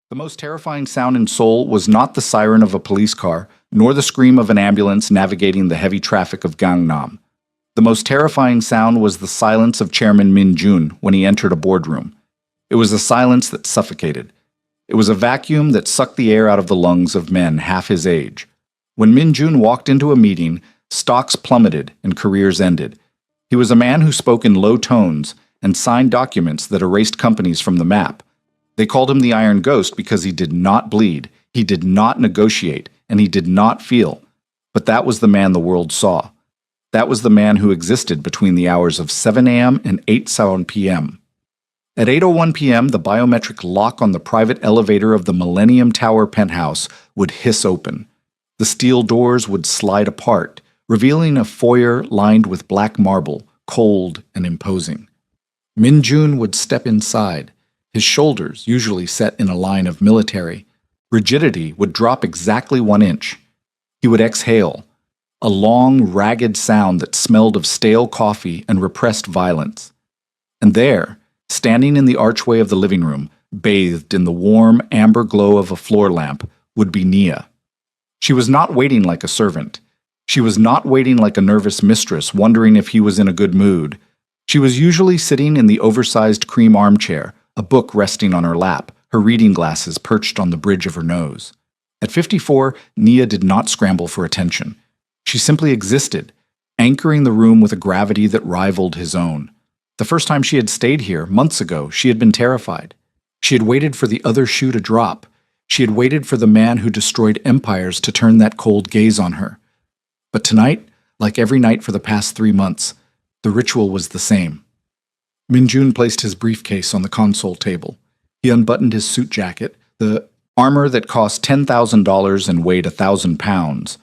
The most terrifying sound in Seoul was not the siren of a police car, nor the scream of an ambulance navigating the heavy traffic of Gangnam. The most terrifying sound was the silence of Chairman Min Jun when he entered a boardroom. It was a silence that suffocated. It was a vacuum that sucked the air out of the lungs of men half his age. When Min Jun walked into a meeting, stocks plummeted and careers ended. He was a man who spoke in low tones and signed documents that erased companies from the map. They called him the Iron Ghost because he did not bleed, he did not negotiate, and he did not feel. But that was the man the world saw. That was the man who existed between the hours of 7 a.m. and 8:07 p.m. At 8:01 p.m., the biometric lock on the private elevator of the Millennium Tower penthouse would hiss open. The steel doors would slide apart, revealing a foyer lined with black marble, cold and imposing. Min Jun would step inside. His shoulders, usually set in a line of military, rigidity would drop exactly 1 inch. He would exhale, a long, ragged sound that smelled of stale coffee and repressed violence. And there, standing in the archway of the living room, bathed in the warm, amber glow of a floor lamp, would be Nia. She was not waiting like a servant. She was not waiting like a nervous mistress wondering if he was in a good mood. She was usually sitting in the oversized cream armchair, a book resting on her lap, her reading glasses perched on the bridge of her nose. At 54, Nia did not scramble for attention. She simply existed, anchoring the room with a gravity that rivaled his own. The first time she had stayed here, months ago, she had been terrified. She had waited for the other shoe to drop. She had waited for the man who destroyed empires to turn that cold gaze on her. But tonight, like every night for the past 3 months, the ritual was the same. Min Jun placed his briefcase on the console table. He unbuttoned his suit jacket, the armor that cost $10,000 and weighed 1,000 pounds,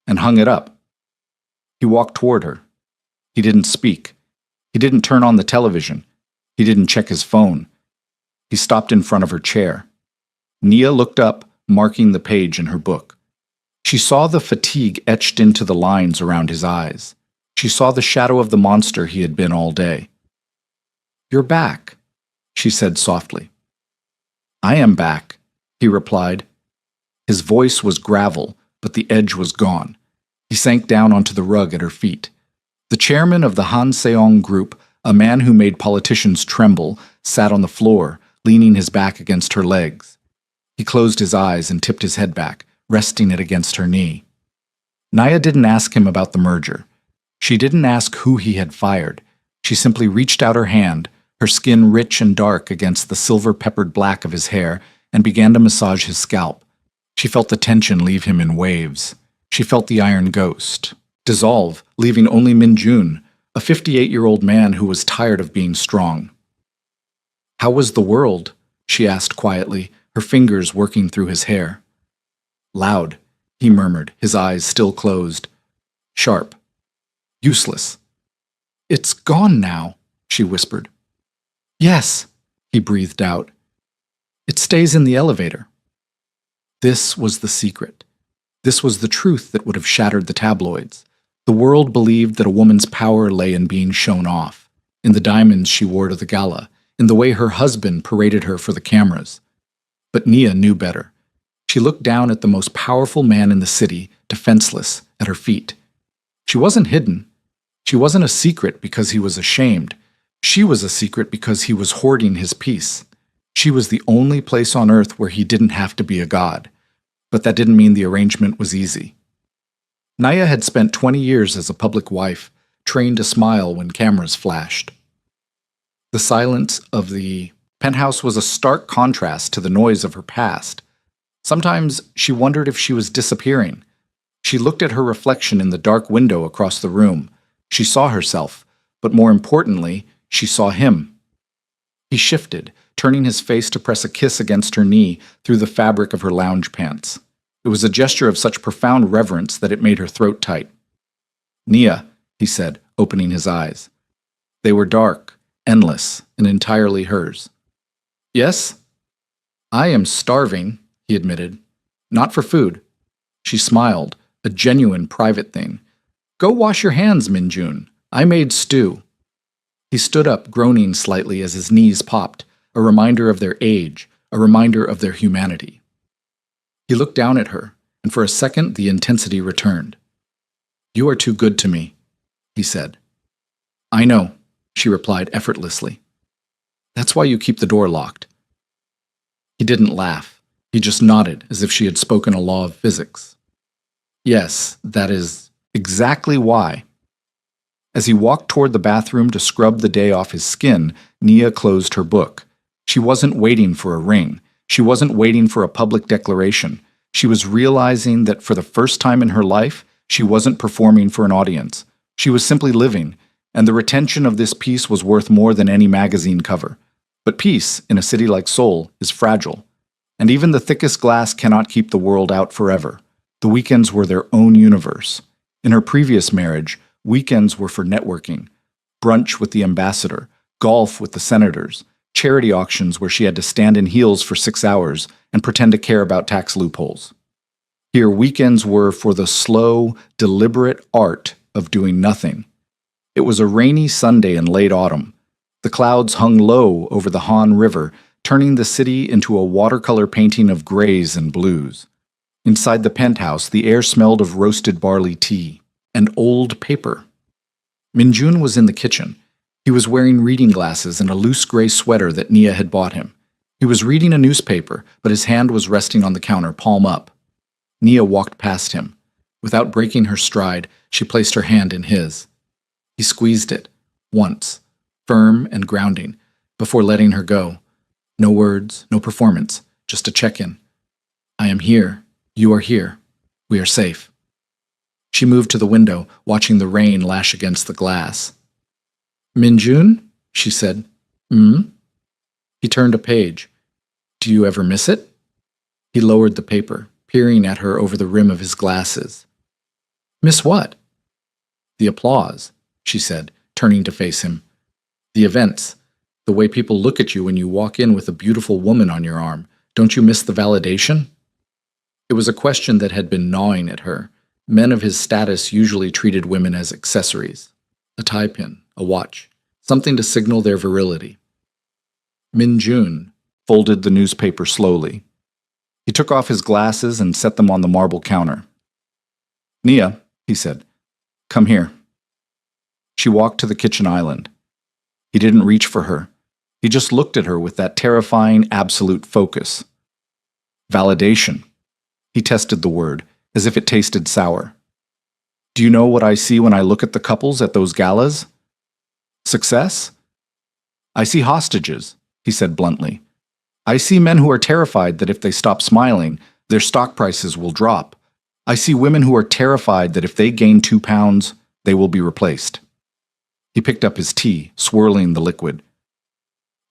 and hung it up. He walked toward her. He didn't speak. He didn't turn on the television. He didn't check his phone. He stopped in front of her chair. Nia looked up, marking the page in her book. She saw the fatigue etched into the lines around his eyes. She saw the shadow of the monster he had been all day. "You're back," she said softly. "I am back," he replied. His voice was gravel, but the edge was gone. He sank down onto the rug at her feet. The chairman of the Han Seong group, a man who made politicians tremble, sat on the floor, leaning his back against her legs. He closed his eyes and tipped his head back, resting it against her knee. Nia didn't ask him about the merger. She didn't ask who he had fired. She simply reached out her hand, her skin rich and dark against the silver-peppered black of his hair, and began to massage his scalp. She felt the tension leave him in waves. She felt the Iron Ghost dissolve, leaving only Min Jun, a 58-year-old man who was tired of being strong. "How was the world?" she asked quietly, her fingers working through his hair. "Loud," he murmured, his eyes still closed. "Sharp. Useless." "It's gone now," she whispered. "Yes," he breathed out. "It stays in the elevator." This was the secret. This was the truth that would have shattered the tabloids. The world believed that a woman's power lay in being shown off, in the diamonds she wore to the gala, in the way her husband paraded her for the cameras. But Nia knew better. She looked down at the most powerful man in the city, defenseless, at her feet. She wasn't hidden. She wasn't a secret because he was ashamed. She was a secret because he was hoarding his peace. She was the only place on earth where he didn't have to be a god. But that didn't mean the arrangement was easy. Nia had spent 20 years as a public wife, trained to smile when cameras flashed. The silence of the penthouse was a stark contrast to the noise of her past. Sometimes she wondered if she was disappearing. She looked at her reflection in the dark window across the room. She saw herself, but more importantly, she saw him. He shifted, turning his face to press a kiss against her knee through the fabric of her lounge pants. It was a gesture of such profound reverence that it made her throat tight. "Nia," he said, opening his eyes. They were dark, endless, and entirely hers. "Yes?" "I am starving," he admitted. "Not for food." She smiled, a genuine private thing. "Go wash your hands, Min Jun. I made stew." He stood up, groaning slightly as his knees popped, a reminder of their age, a reminder of their humanity. He looked down at her, and for a second the intensity returned. "You are too good to me," he said. "I know," she replied effortlessly. "That's why you keep the door locked." He didn't laugh. He just nodded as if she had spoken a law of physics. "Yes, that is exactly why." As he walked toward the bathroom to scrub the day off his skin, Nia closed her book. She wasn't waiting for a ring. She wasn't waiting for a public declaration. She was realizing that for the first time in her life, she wasn't performing for an audience. She was simply living, and the retention of this peace was worth more than any magazine cover. But peace, in a city like Seoul, is fragile. And even the thickest glass cannot keep the world out forever. The weekends were their own universe. In her previous marriage, weekends were for networking, brunch with the ambassador, golf with the senators, charity auctions where she had to stand in heels for 6 hours and pretend to care about tax loopholes. Here, weekends were for the slow, deliberate art of doing nothing. It was a rainy Sunday in late autumn. The clouds hung low over the Han River, turning the city into a watercolor painting of grays and blues. Inside the penthouse, the air smelled of roasted barley tea and old paper. Minjun was in the kitchen. He was wearing reading glasses and a loose gray sweater that Nia had bought him. He was reading a newspaper, but his hand was resting on the counter, palm up. Nia walked past him. Without breaking her stride, she placed her hand in his. He squeezed it, once, firm and grounding, before letting her go. No words, no performance, just a check-in. "I am here. You are here. We are safe." She moved to the window, watching the rain lash against the glass. "Minjun?" she said. He turned a page. "Do you ever miss it?" He lowered the paper, peering at her over the rim of his glasses. "Miss what?" "The applause," she said, turning to face him. "The events, the way people look at you when you walk in with a beautiful woman on your arm. Don't you miss the validation?" It was a question that had been gnawing at her. Men of his status usually treated women as accessories. A tie pin, a watch, something to signal their virility. Minjun folded the newspaper slowly. He took off his glasses and set them on the marble counter. "Nia," he said, "come here." She walked to the kitchen island. He didn't reach for her. He just looked at her with that terrifying, absolute focus. Validation. He tested the word, as if it tasted sour. "Do you know what I see when I look at the couples at those galas? Success? I see hostages," he said bluntly. "I see men who are terrified that if they stop smiling, their stock prices will drop. I see women who are terrified that if they gain 2 pounds, they will be replaced." He picked up his tea, swirling the liquid.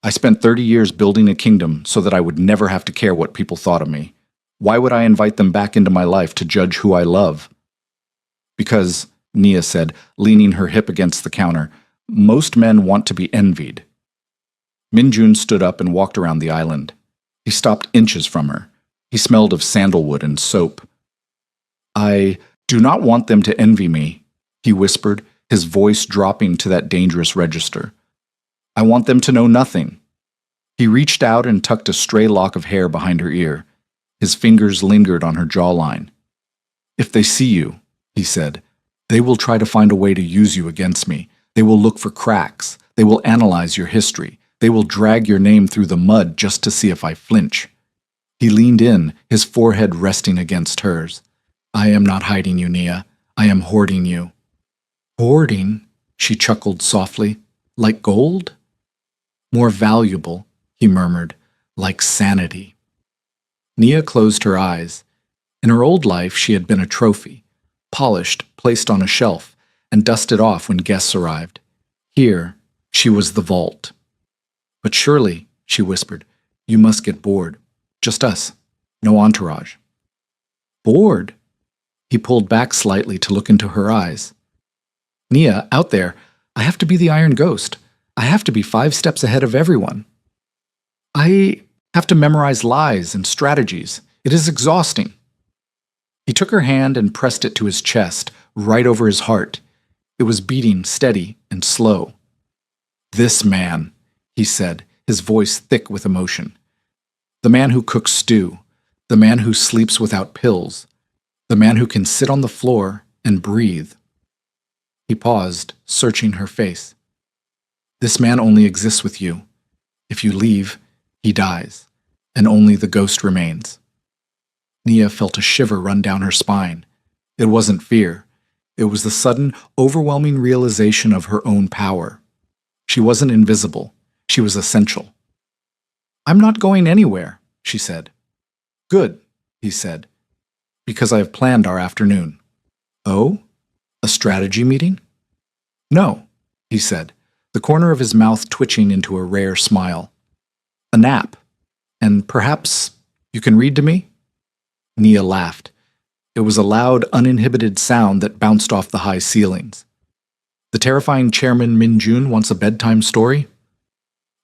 "I spent 30 years building a kingdom so that I would never have to care what people thought of me. Why would I invite them back into my life to judge who I love?" "Because," Nia said, leaning her hip against the counter, "most men want to be envied." Minjun stood up and walked around the island. He stopped inches from her. He smelled of sandalwood and soap. "I do not want them to envy me," he whispered, his voice dropping to that dangerous register. "I want them to know nothing." He reached out and tucked a stray lock of hair behind her ear. His fingers lingered on her jawline. "If they see you," he said, "they will try to find a way to use you against me. They will look for cracks. They will analyze your history. They will drag your name through the mud just to see if I flinch." He leaned in, his forehead resting against hers. "I am not hiding you, Nia. I am hoarding you." "Hoarding?" she chuckled softly. "Like gold?" "More valuable," he murmured, "like sanity." Nia closed her eyes. In her old life, she had been a trophy, polished, placed on a shelf, and dusted off when guests arrived. Here, she was the vault. "But surely," she whispered, "you must get bored. Just us. No entourage." "Bored?" He pulled back slightly to look into her eyes. "Nia, out there, I have to be the Iron Ghost. I have to be 5 steps ahead of everyone. I have to memorize lies and strategies. It is exhausting." He took her hand and pressed it to his chest, right over his heart. It was beating steady and slow. "This man," he said, his voice thick with emotion. The man who cooks stew. The man who sleeps without pills. The man who can sit on the floor and breathe. He paused, searching her face. This man only exists with you. If you leave, he dies, and only the ghost remains. Nia felt a shiver run down her spine. It wasn't fear. It was the sudden, overwhelming realization of her own power. She wasn't invisible. She was essential. I'm not going anywhere, she said. Good, he said, because I have planned our afternoon. Oh? A strategy meeting? No, he said, the corner of his mouth twitching into a rare smile. A nap. And perhaps you can read to me? Nia laughed. It was a loud, uninhibited sound that bounced off the high ceilings. The terrifying Chairman Min-jun wants a bedtime story?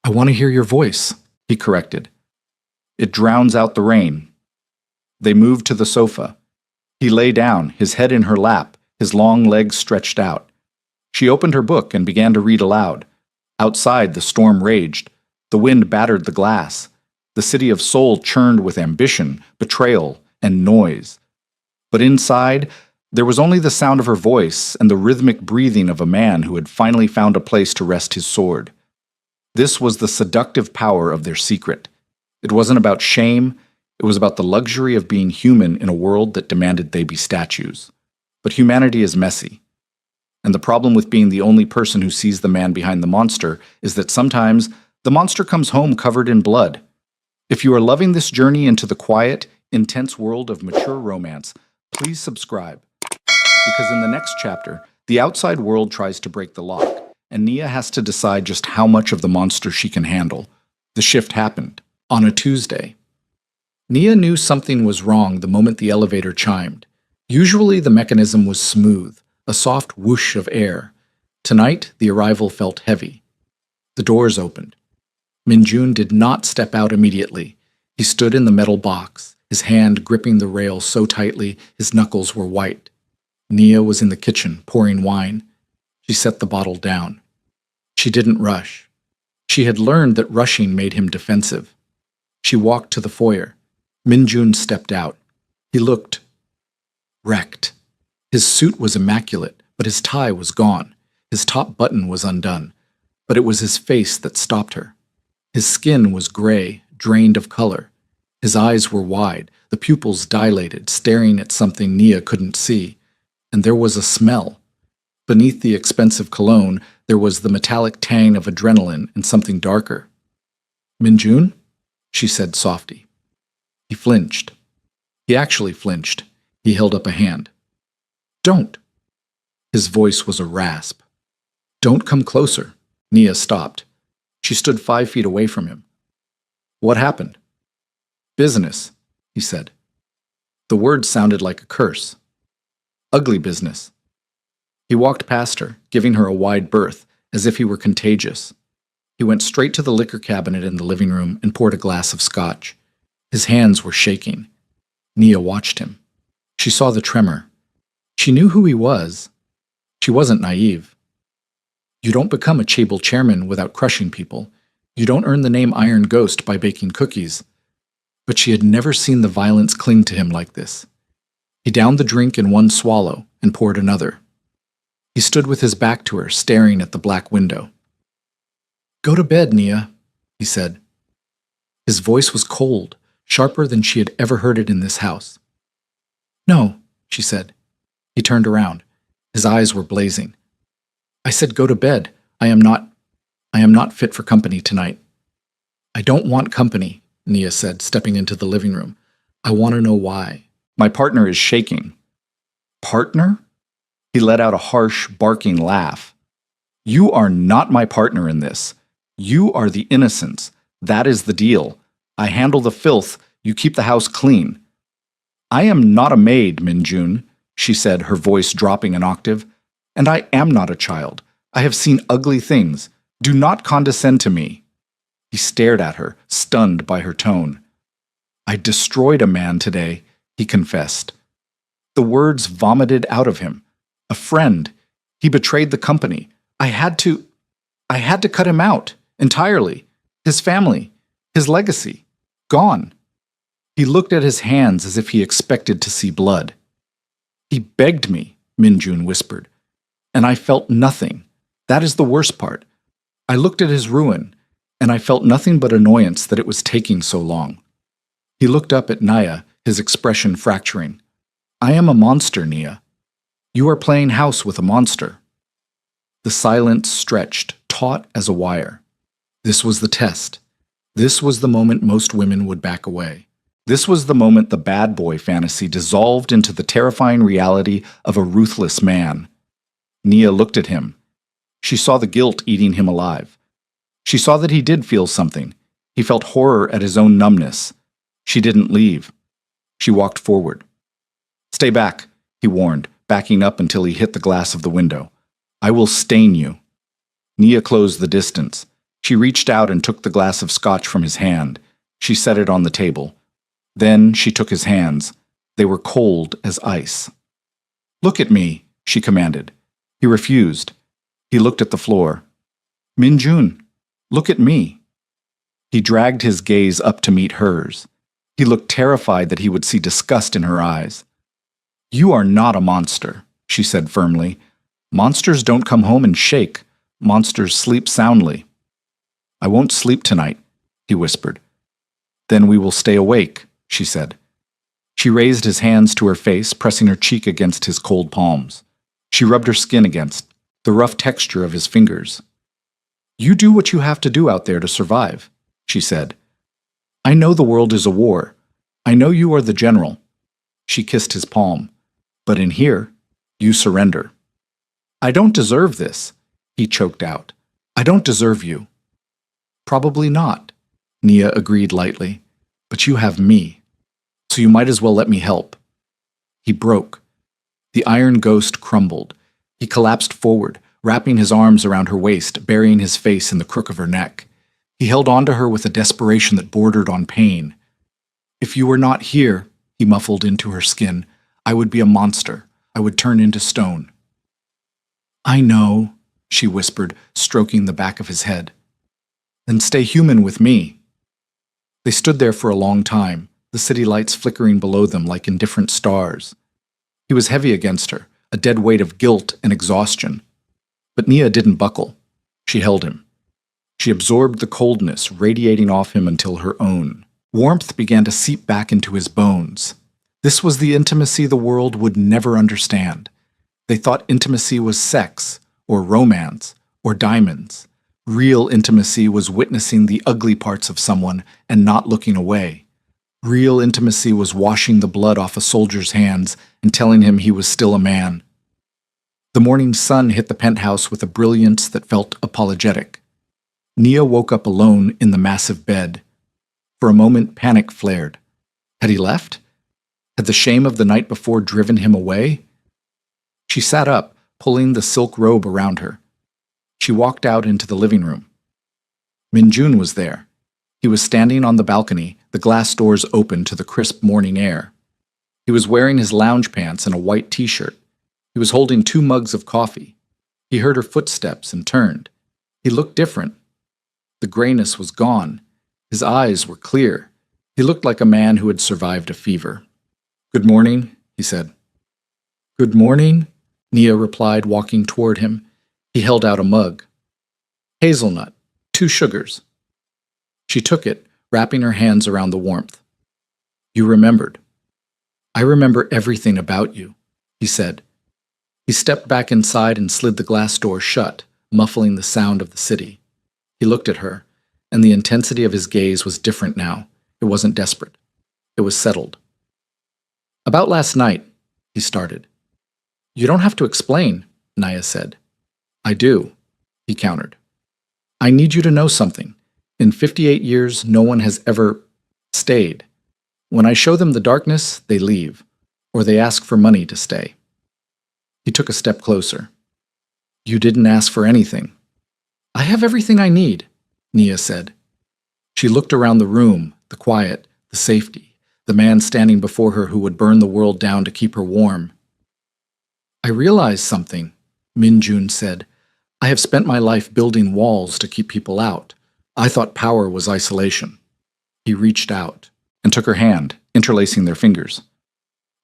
I want to hear your voice, he corrected. It drowns out the rain. They moved to the sofa. He lay down, his head in her lap, his long legs stretched out. She opened her book and began to read aloud. Outside, the storm raged. The wind battered the glass. The city of Seoul churned with ambition, betrayal, and noise. But inside, there was only the sound of her voice and the rhythmic breathing of a man who had finally found a place to rest his sword. This was the seductive power of their secret. It wasn't about shame. It was about the luxury of being human in a world that demanded they be statues. But humanity is messy. And the problem with being the only person who sees the man behind the monster is that sometimes the monster comes home covered in blood. If you are loving this journey into the quiet, intense world of mature romance, please subscribe. Because in the next chapter, the outside world tries to break the lock, and Nia has to decide just how much of the monster she can handle. The shift happened on a Tuesday. Nia knew something was wrong the moment the elevator chimed. Usually the mechanism was smooth, a soft whoosh of air. Tonight, the arrival felt heavy. The doors opened. Min-jun did not step out immediately. He stood in the metal box, his hand gripping the rail so tightly his knuckles were white. Nia was in the kitchen, pouring wine. She set the bottle down. She didn't rush. She had learned that rushing made him defensive. She walked to the foyer. Min-jun stepped out. He looked wrecked. His suit was immaculate, but his tie was gone. His top button was undone. But it was his face that stopped her. His skin was gray, drained of color. His eyes were wide, the pupils dilated, staring at something Nia couldn't see. And there was a smell. Beneath the expensive cologne, there was the metallic tang of adrenaline and something darker. Min-jun? She said softly. He flinched. He actually flinched. He held up a hand. Don't. His voice was a rasp. Don't come closer. Nia stopped. She stood 5 feet away from him. What happened? Business, he said. The word sounded like a curse. Ugly business. He walked past her, giving her a wide berth, as if he were contagious. He went straight to the liquor cabinet in the living room and poured a glass of scotch. His hands were shaking. Nia watched him. She saw the tremor. She knew who he was. She wasn't naive. You don't become a chaebol chairman without crushing people. You don't earn the name Iron Ghost by baking cookies. But she had never seen the violence cling to him like this. He downed the drink in one swallow and poured another. He stood with his back to her, staring at the black window. Go to bed, Nia, he said. His voice was cold, sharper than she had ever heard it in this house. No, she said. He turned around. His eyes were blazing. I said go to bed. I am not fit for company tonight. I don't want company, Nia said, stepping into the living room. I want to know why. My partner is shaking. Partner? He let out a harsh, barking laugh. You are not my partner in this. You are the innocents. That is the deal. I handle the filth. You keep the house clean. I am not a maid, Min-jun, she said, her voice dropping an octave. And I am not a child. I have seen ugly things. Do not condescend to me. He stared at her, stunned by her tone. I destroyed a man today, he confessed. The words vomited out of him. A friend. He betrayed the company. I had to cut him out, entirely. His family. His legacy. Gone. He looked at his hands as if he expected to see blood. He begged me, Minjun whispered, and I felt nothing. That is the worst part. I looked at his ruin, and I felt nothing but annoyance that it was taking so long. He looked up at Naya, his expression fracturing. I am a monster, Nia. You are playing house with a monster. The silence stretched, taut as a wire. This was the test. This was the moment most women would back away. This was the moment the bad boy fantasy dissolved into the terrifying reality of a ruthless man. Nia looked at him. She saw the guilt eating him alive. She saw that he did feel something. He felt horror at his own numbness. She didn't leave. She walked forward. Stay back, he warned, backing up until he hit the glass of the window. I will stain you. Nia closed the distance. She reached out and took the glass of scotch from his hand. She set it on the table. Then she took his hands. They were cold as ice. Look at me, she commanded. He refused. He looked at the floor. Minjun, look at me. He dragged his gaze up to meet hers. He looked terrified that he would see disgust in her eyes. You are not a monster, she said firmly. Monsters don't come home and shake. Monsters sleep soundly. I won't sleep tonight, he whispered. Then we will stay awake, she said. She raised his hands to her face, pressing her cheek against his cold palms. She rubbed her skin against the rough texture of his fingers. You do what you have to do out there to survive, she said. I know the world is a war. I know you are the general. She kissed his palm. But in here, you surrender. I don't deserve this, he choked out. I don't deserve you. Probably not, Nia agreed lightly. But you have me, so you might as well let me help. He broke. The iron ghost crumbled. He collapsed forward, wrapping his arms around her waist, burying his face in the crook of her neck. He held on to her with a desperation that bordered on pain. If you were not here, he muffled into her skin, I would be a monster. I would turn into stone. I know, she whispered, stroking the back of his head. Then stay human with me. They stood there for a long time, the city lights flickering below them like indifferent stars. He was heavy against her, a dead weight of guilt and exhaustion. But Nia didn't buckle. She held him. She absorbed the coldness radiating off him until her own. Warmth began to seep back into his bones. This was the intimacy the world would never understand. They thought intimacy was sex, or romance, or diamonds. Real intimacy was witnessing the ugly parts of someone and not looking away. Real intimacy was washing the blood off a soldier's hands and telling him he was still a man. The morning sun hit the penthouse with a brilliance that felt apologetic. Nia woke up alone in the massive bed. For a moment, panic flared. Had he left? Had the shame of the night before driven him away? She sat up, pulling the silk robe around her. She walked out into the living room. Minjun was there. He was standing on the balcony, the glass doors open to the crisp morning air. He was wearing his lounge pants and a white t-shirt. He was holding 2 mugs of coffee. He heard her footsteps and turned. He looked different. The grayness was gone. His eyes were clear. He looked like a man who had survived a fever. Good morning, he said. Good morning, Nia replied, walking toward him. He held out a mug. Hazelnut, 2 sugars. She took it, wrapping her hands around the warmth. You remembered. I remember everything about you, he said. He stepped back inside and slid the glass door shut, muffling the sound of the city. He looked at her, and the intensity of his gaze was different now. It wasn't desperate. It was settled. About last night, he started. You don't have to explain, Naya said. I do, he countered. I need you to know something. In 58 years, no one has ever stayed. When I show them the darkness, they leave, or they ask for money to stay. He took a step closer. You didn't ask for anything. I have everything I need, Nia said. She looked around the room, the quiet, the safety, the man standing before her who would burn the world down to keep her warm. I realized something, Minjun said. I have spent my life building walls to keep people out. I thought power was isolation. He reached out and took her hand, interlacing their fingers.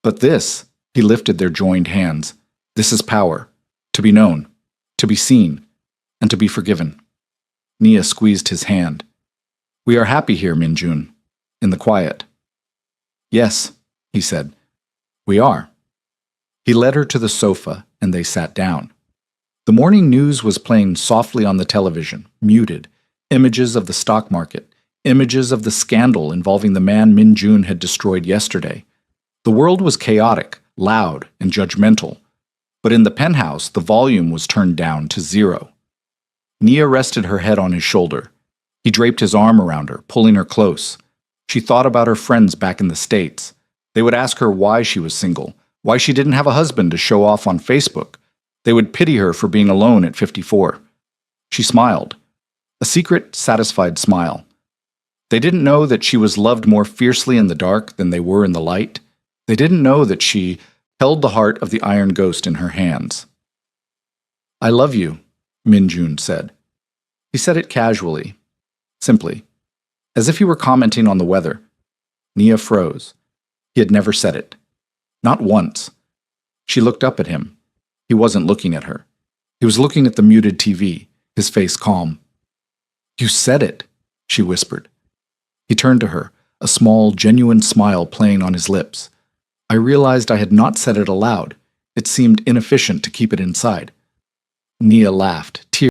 But this, he lifted their joined hands. This is power. To be known, to be seen, and to be forgiven. Nia squeezed his hand. We are happy here, Minjun, in the quiet. Yes, he said. We are. He led her to the sofa, and they sat down. The morning news was playing softly on the television, muted. Images of the stock market, images of the scandal involving the man Minjun had destroyed yesterday. The world was chaotic, loud, and judgmental. But in the penthouse, the volume was turned down to 0. Nia rested her head on his shoulder. He draped his arm around her, pulling her close. She thought about her friends back in the States. They would ask her why she was single, why she didn't have a husband to show off on Facebook. They would pity her for being alone at 54. She smiled. A secret, satisfied smile. They didn't know that she was loved more fiercely in the dark than they were in the light. They didn't know that she held the heart of the iron ghost in her hands. I love you, Minjun said. He said it casually, simply, as if he were commenting on the weather. Nia froze. He had never said it. Not once. She looked up at him. He wasn't looking at her. He was looking at the muted TV, his face calm. You said it, she whispered. He turned to her, a small, genuine smile playing on his lips. I realized I had not said it aloud. It seemed inefficient to keep it inside. Nia laughed, tears